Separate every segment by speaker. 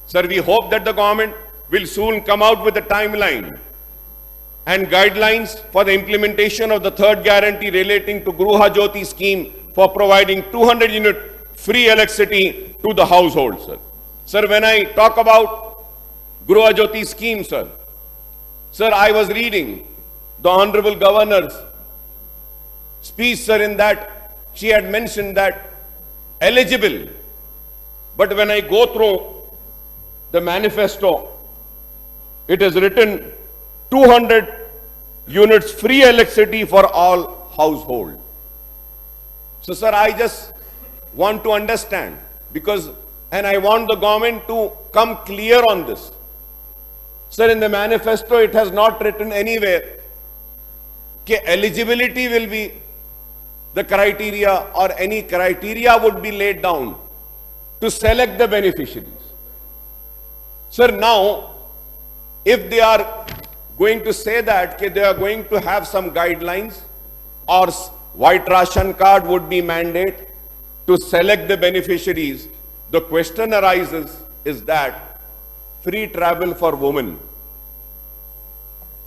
Speaker 1: Sir, we hope that the government will soon come out with a timeline and guidelines for the implementation of the third guarantee relating to Gruha Jyoti scheme for providing 200 unit free electricity to the household, sir. Sir, when I talk about Gruha Jyoti scheme, sir, I was reading the Honorable Governor's speech, sir, in that she had mentioned that eligible. But when I go through the manifesto, it is written 200 units free electricity for all household. So, sir, I just want to understand and I want the government to come clear on this. Sir, in the manifesto, it has not written anywhere that eligibility will be the criteria or any criteria would be laid down to select the beneficiaries. Sir, now, if they are going to say that they are going to have some guidelines or white ration card would be mandate to select the beneficiaries, the question arises is that free travel for women.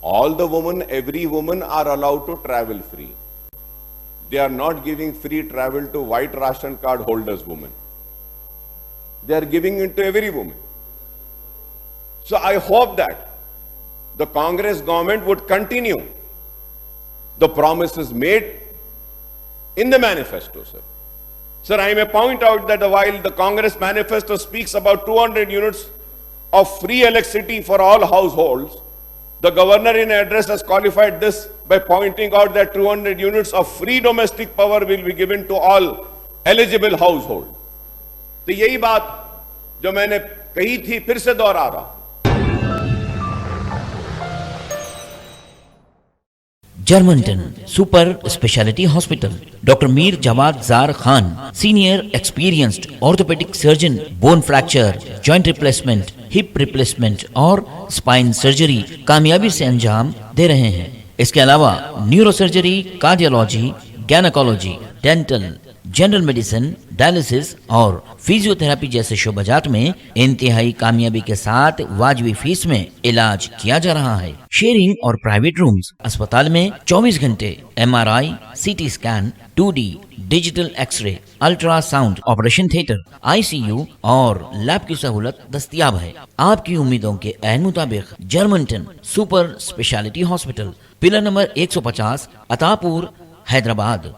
Speaker 1: All the women, every woman are allowed to travel free. They are not giving free travel to white ration card holders women. They are giving it to every woman. So I hope that the Congress government would continue the promises made in the manifesto, sir. Sir, I may point out that while the Congress manifesto speaks about 200 units of free electricity for all households, the governor in address has qualified this by pointing out that 200 units of free domestic power will be given to all eligible households. तो यही बात जो मैंने कही थी फिर से दोहरा रहा.
Speaker 2: जर्मनटन super speciality hospital. Doctor Mir Jawad Zar Khan, senior experienced orthopaedic surgeon, bone fracture, joint replacement, hip replacement और स्पाइन सर्जरी कामयाबी से अंजाम दे रहे हैं. इसके अलावा neuro surgery, cardiology, gynaecology, dental, general medicine, dialysis और फिजियोथेरेपी जैसे शोबाजात में इंतहाई कामयाबी के साथ वाजबी फीस में इलाज किया जा रहा है. शेयरिंग और प्राइवेट रूम्स. अस्पताल में 24 घंटे MRI, CT scan, 2D digital X ray, ultrasound, operation theatre, ICU और लैब की सहूलत दस्तयाब है. आपकी उम्मीदों के ऐन मुताबिक Germanton super speciality hospital, pillar number 150, Attapur, Hyderabad.